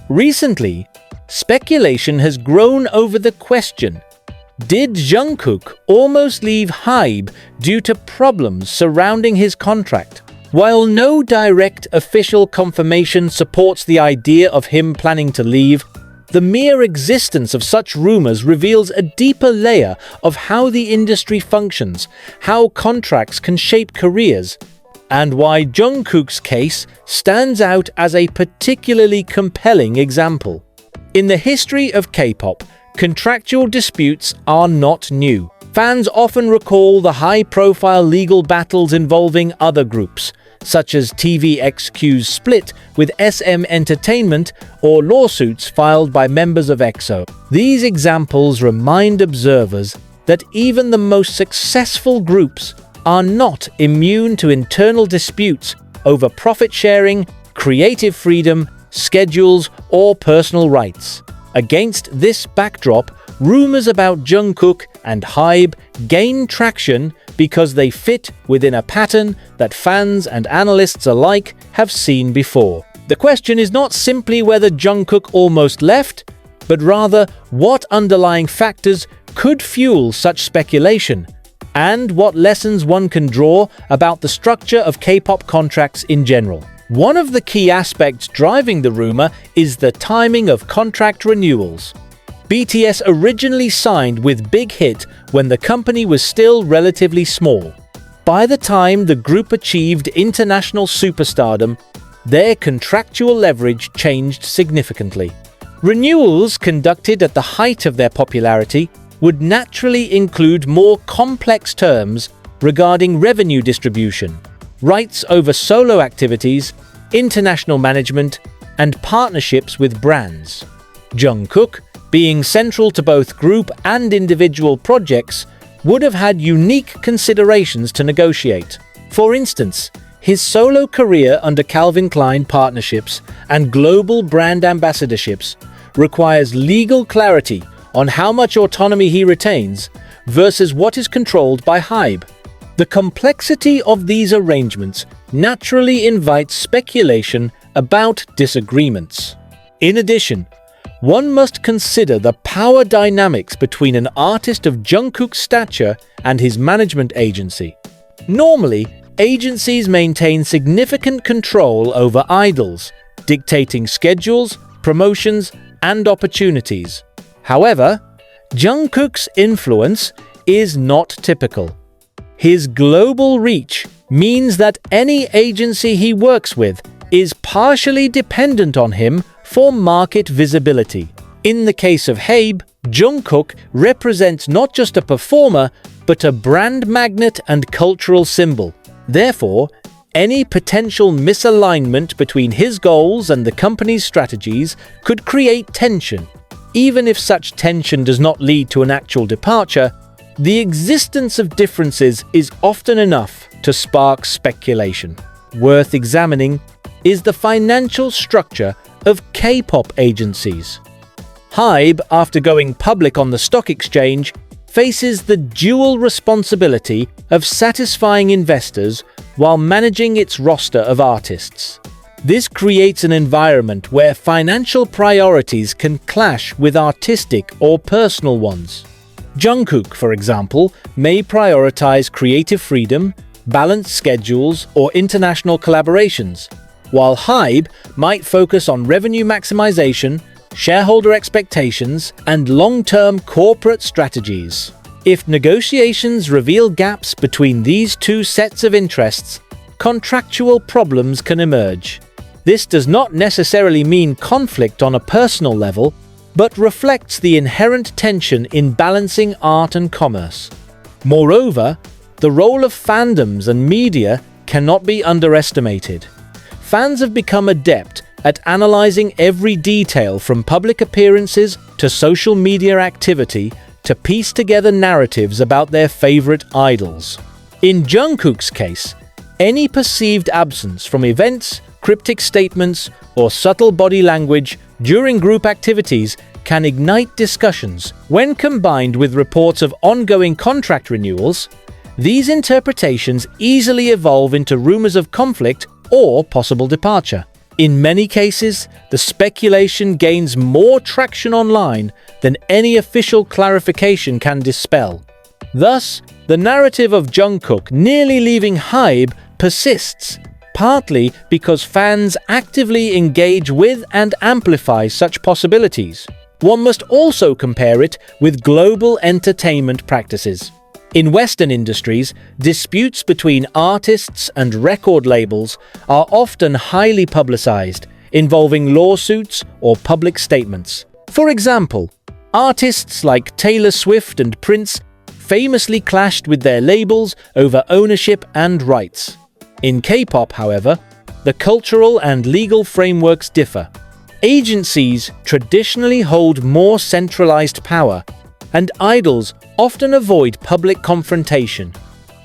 Recently, speculation has grown over the question: did Jungkook almost leave HYBE due to problems surrounding his contract? While no direct official confirmation supports the idea of him planning to leave, the mere existence of such rumors reveals a deeper layer of how the industry functions, how contracts can shape careers, and why Jungkook's case stands out as a particularly compelling example. In the history of K-pop, contractual disputes are not new. Fans often recall the high-profile legal battles involving other groups, such as TVXQ's split with SM Entertainment or lawsuits filed by members of EXO. These examples remind observers that even the most successful groups are not immune to internal disputes over profit sharing, creative freedom, schedules, or personal rights. Against this backdrop, rumors about Jungkook and HYBE gain traction because they fit within a pattern that fans and analysts alike have seen before. The question is not simply whether Jungkook almost left, but rather what underlying factors could fuel such speculation, and what lessons one can draw about the structure of K-pop contracts in general. One of the key aspects driving the rumor is the timing of contract renewals. BTS originally signed with Big Hit when the company was still relatively small. By the time the group achieved international superstardom, their contractual leverage changed significantly. Renewals conducted at the height of their popularity would naturally include more complex terms regarding revenue distribution, rights over solo activities, international management, and partnerships with brands. Jungkook, being central to both group and individual projects, would have had unique considerations to negotiate. For instance, his solo career under Calvin Klein partnerships and global brand ambassadorships requires legal clarity on how much autonomy he retains versus what is controlled by HYBE. The complexity of these arrangements naturally invites speculation about disagreements. In addition, one must consider the power dynamics between an artist of Jungkook's stature and his management agency. Normally, agencies maintain significant control over idols, dictating schedules, promotions, and opportunities. However, Jungkook's influence is not typical. His global reach means that any agency he works with is partially dependent on him for market visibility. In the case of HYBE, Jungkook represents not just a performer, but a brand magnet and cultural symbol. Therefore, any potential misalignment between his goals and the company's strategies could create tension. Even if such tension does not lead to an actual departure, the existence of differences is often enough to spark speculation. Worth examining is the financial structure of K-pop agencies. HYBE, after going public on the stock exchange, faces the dual responsibility of satisfying investors while managing its roster of artists. This creates an environment where financial priorities can clash with artistic or personal ones. Jungkook, for example, may prioritize creative freedom, balanced schedules, or international collaborations, while HYBE might focus on revenue maximization, shareholder expectations, and long-term corporate strategies. If negotiations reveal gaps between these two sets of interests, contractual problems can emerge. This does not necessarily mean conflict on a personal level, but reflects the inherent tension in balancing art and commerce. Moreover, the role of fandoms and media cannot be underestimated. Fans have become adept at analyzing every detail from public appearances to social media activity to piece together narratives about their favorite idols. In Jungkook's case, any perceived absence from events, cryptic statements, or subtle body language during group activities can ignite discussions. When combined with reports of ongoing contract renewals, these interpretations easily evolve into rumors of conflict or possible departure. In many cases, the speculation gains more traction online than any official clarification can dispel. Thus, the narrative of Jungkook nearly leaving HYBE persists, partly because fans actively engage with and amplify such possibilities. One must also compare it with global entertainment practices. In Western industries, disputes between artists and record labels are often highly publicized, involving lawsuits or public statements. For example, artists like Taylor Swift and Prince famously clashed with their labels over ownership and rights. In K-pop, however, the cultural and legal frameworks differ. Agencies traditionally hold more centralized power, and idols often avoid public confrontation.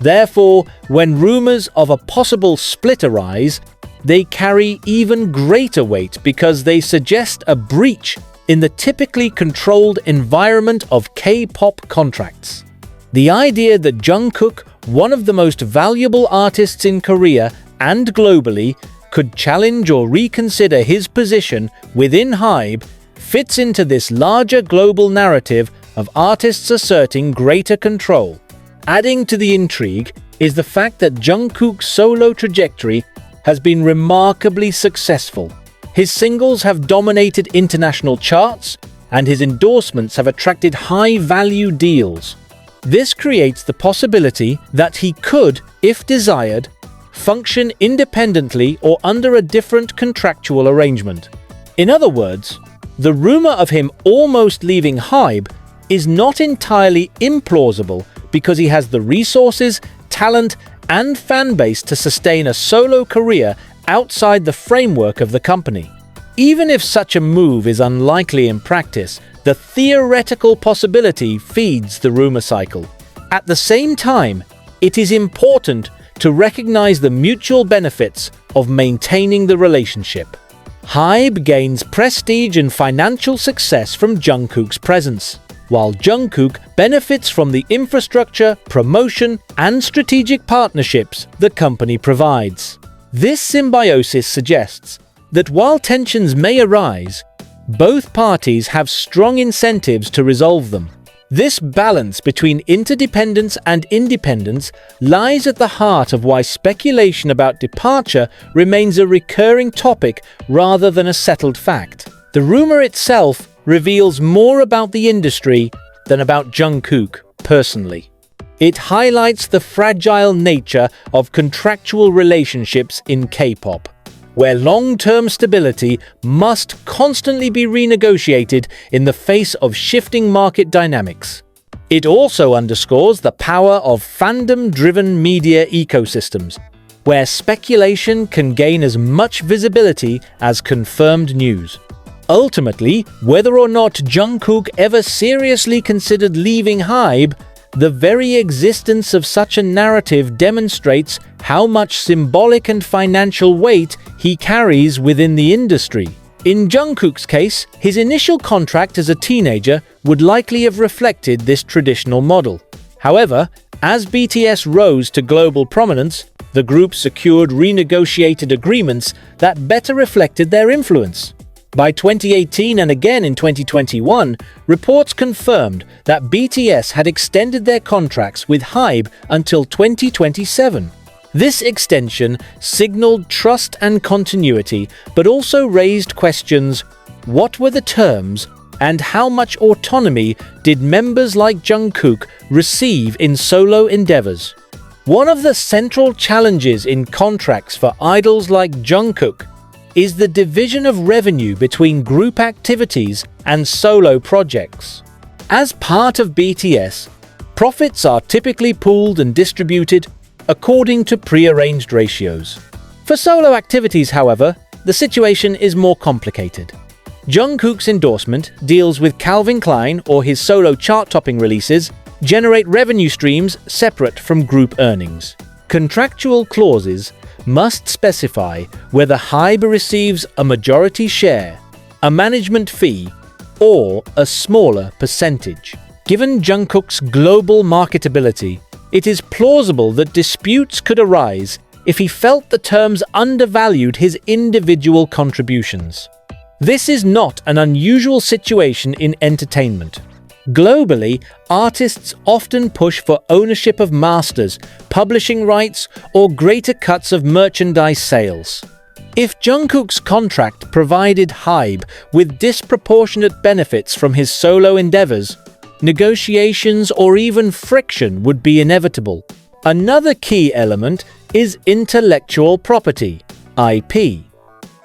Therefore, when rumors of a possible split arise, they carry even greater weight because they suggest a breach in the typically controlled environment of K-pop contracts. The idea that Jungkook, one of the most valuable artists in Korea and globally, could challenge or reconsider his position within HYBE fits into this larger global narrative of artists asserting greater control. Adding to the intrigue is the fact that Jungkook's solo trajectory has been remarkably successful. His singles have dominated international charts, and his endorsements have attracted high-value deals. This creates the possibility that he could, if desired, function independently or under a different contractual arrangement. In other words, the rumor of him almost leaving HYBE is not entirely implausible because he has the resources, talent, and fanbase to sustain a solo career outside the framework of the company. Even if such a move is unlikely in practice, the theoretical possibility feeds the rumor cycle. At the same time, it is important to recognize the mutual benefits of maintaining the relationship. HYBE gains prestige and financial success from Jungkook's presence, while Jungkook benefits from the infrastructure, promotion, and strategic partnerships the company provides. This symbiosis suggests that while tensions may arise, both parties have strong incentives to resolve them. This balance between interdependence and independence lies at the heart of why speculation about departure remains a recurring topic rather than a settled fact. The rumor itself reveals more about the industry than about Jungkook personally. It highlights the fragile nature of contractual relationships in K-pop, where long-term stability must constantly be renegotiated in the face of shifting market dynamics. It also underscores the power of fandom-driven media ecosystems, where speculation can gain as much visibility as confirmed news. Ultimately, whether or not Jungkook ever seriously considered leaving HYBE, the very existence of such a narrative demonstrates how much symbolic and financial weight he carries within the industry. In Jungkook's case, his initial contract as a teenager would likely have reflected this traditional model. However, as BTS rose to global prominence, the group secured renegotiated agreements that better reflected their influence. By 2018 and again in 2021, reports confirmed that BTS had extended their contracts with HYBE until 2027. This extension signaled trust and continuity, but also raised questions: what were the terms, and how much autonomy did members like Jungkook receive in solo endeavors? One of the central challenges in contracts for idols like Jungkook is the division of revenue between group activities and solo projects. As part of BTS, profits are typically pooled and distributed according to pre-arranged ratios. For solo activities, however, the situation is more complicated. Jungkook's endorsement, deals with Calvin Klein, or his solo chart-topping releases generate revenue streams separate from group earnings. Contractual clauses must specify whether HYBE receives a majority share, a management fee, or a smaller percentage. Given Jungkook's global marketability, it is plausible that disputes could arise if he felt the terms undervalued his individual contributions. This is not an unusual situation in entertainment. Globally, artists often push for ownership of masters, publishing rights, or greater cuts of merchandise sales. If Jungkook's contract provided HYBE with disproportionate benefits from his solo endeavors, negotiations or even friction would be inevitable. Another key element is intellectual property, IP.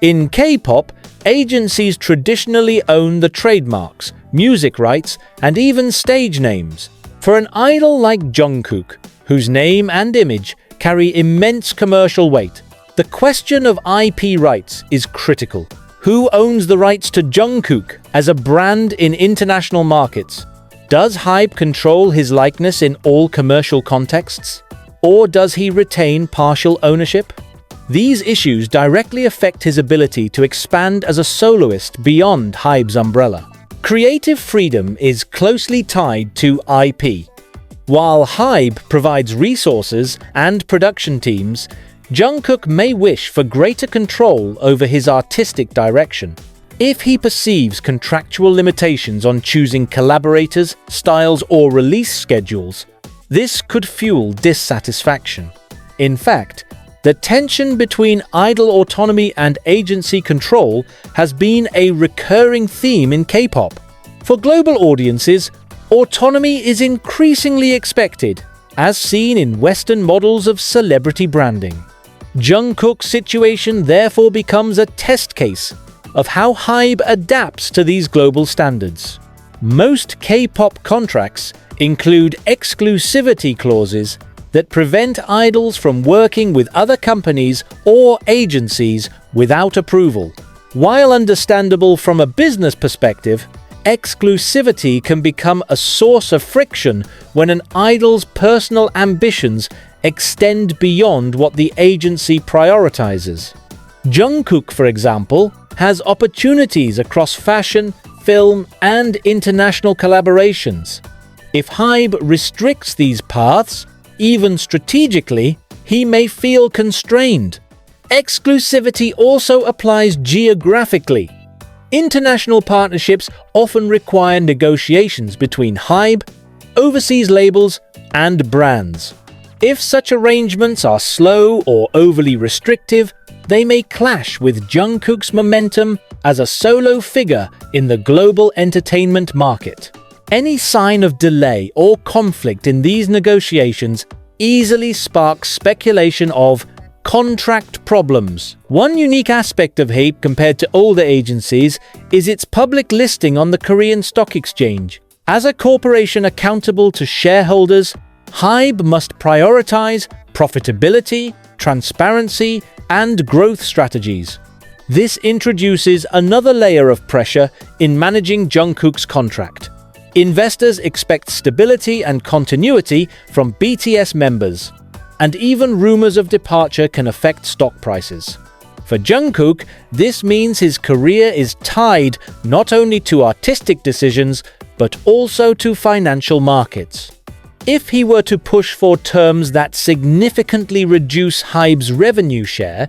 In K-pop, agencies traditionally own the trademarks, music rights, and even stage names. For an idol like Jungkook, whose name and image carry immense commercial weight, the question of IP rights is critical. Who owns the rights to Jungkook as a brand in international markets? Does HYBE control his likeness in all commercial contexts? Or does he retain partial ownership? These issues directly affect his ability to expand as a soloist beyond HYBE's umbrella. Creative freedom is closely tied to IP. While HYBE provides resources and production teams, Jungkook may wish for greater control over his artistic direction. If he perceives contractual limitations on choosing collaborators, styles, or release schedules, this could fuel dissatisfaction. In fact, the tension between idol autonomy and agency control has been a recurring theme in K-pop. For global audiences, autonomy is increasingly expected, as seen in Western models of celebrity branding. Jungkook's situation therefore becomes a test case of how HYBE adapts to these global standards. Most K-pop contracts include exclusivity clauses that prevent idols from working with other companies or agencies without approval. While understandable from a business perspective, exclusivity can become a source of friction when an idol's personal ambitions extend beyond what the agency prioritizes. Jungkook, for example, has opportunities across fashion, film, and international collaborations. If HYBE restricts these paths, even strategically, he may feel constrained. Exclusivity also applies geographically. International partnerships often require negotiations between HYBE, overseas labels, and brands. If such arrangements are slow or overly restrictive, they may clash with Jungkook's momentum as a solo figure in the global entertainment market. Any sign of delay or conflict in these negotiations easily sparks speculation of contract problems. One unique aspect of HYBE compared to older agencies is its public listing on the Korean Stock Exchange. As a corporation accountable to shareholders, HYBE must prioritize profitability, transparency, and growth strategies. This introduces another layer of pressure in managing Jungkook's contract. Investors expect stability and continuity from BTS members, and even rumors of departure can affect stock prices. For Jungkook, this means his career is tied not only to artistic decisions, but also to financial markets. If he were to push for terms that significantly reduce HYBE's revenue share,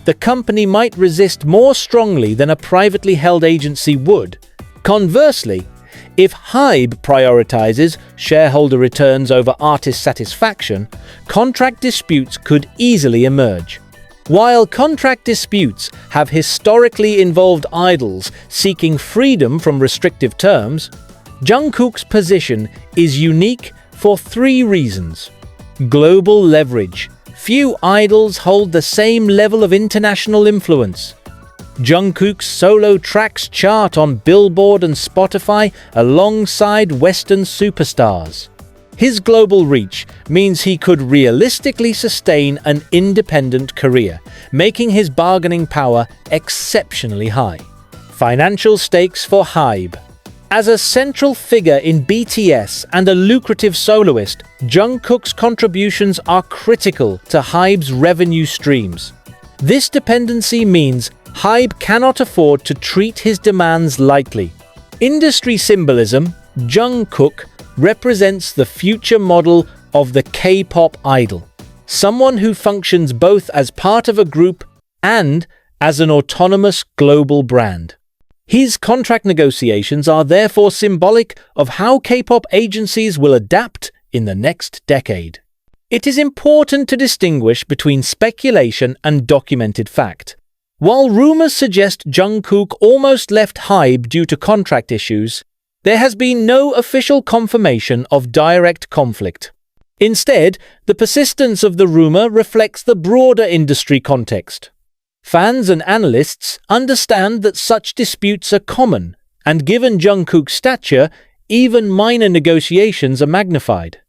the company might resist more strongly than a privately held agency would. Conversely, if HYBE prioritizes shareholder returns over artist satisfaction, contract disputes could easily emerge. While contract disputes have historically involved idols seeking freedom from restrictive terms, Jungkook's position is unique for three reasons. Global leverage. Few idols hold the same level of international influence. Jungkook's solo tracks chart on Billboard and Spotify alongside Western superstars. His global reach means he could realistically sustain an independent career, making his bargaining power exceptionally high. Financial stakes for HYBE. As a central figure in BTS and a lucrative soloist, Jungkook's contributions are critical to HYBE's revenue streams. This dependency means HYBE cannot afford to treat his demands lightly. Industry symbolism, Jungkook represents the future model of the K-pop idol. someone who functions both as part of a group and as an autonomous global brand. His contract negotiations are therefore symbolic of how K-pop agencies will adapt in the next decade. It is important to distinguish between speculation and documented fact. While rumors suggest Jungkook almost left HYBE due to contract issues, there has been no official confirmation of direct conflict. Instead, the persistence of the rumor reflects the broader industry context. Fans and analysts understand that such disputes are common, and given Jungkook's stature, even minor negotiations are magnified.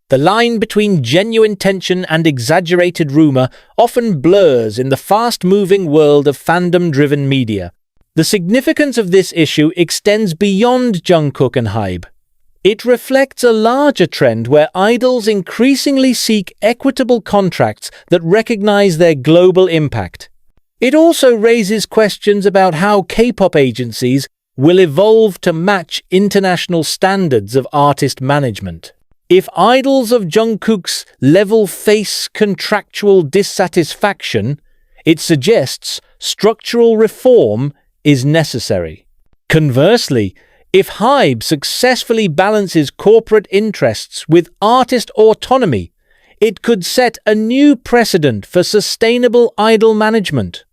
The line between genuine tension and exaggerated rumor often blurs in the fast-moving world of fandom-driven media. The significance of this issue extends beyond Jungkook and HYBE. It reflects a larger trend where idols increasingly seek equitable contracts that recognize their global impact. It also raises questions about how K-pop agencies will evolve to match international standards of artist management. If idols of Jungkook's level face contractual dissatisfaction, it suggests structural reform is necessary. Conversely, if HYBE successfully balances corporate interests with artist autonomy, it could set a new precedent for sustainable idol management.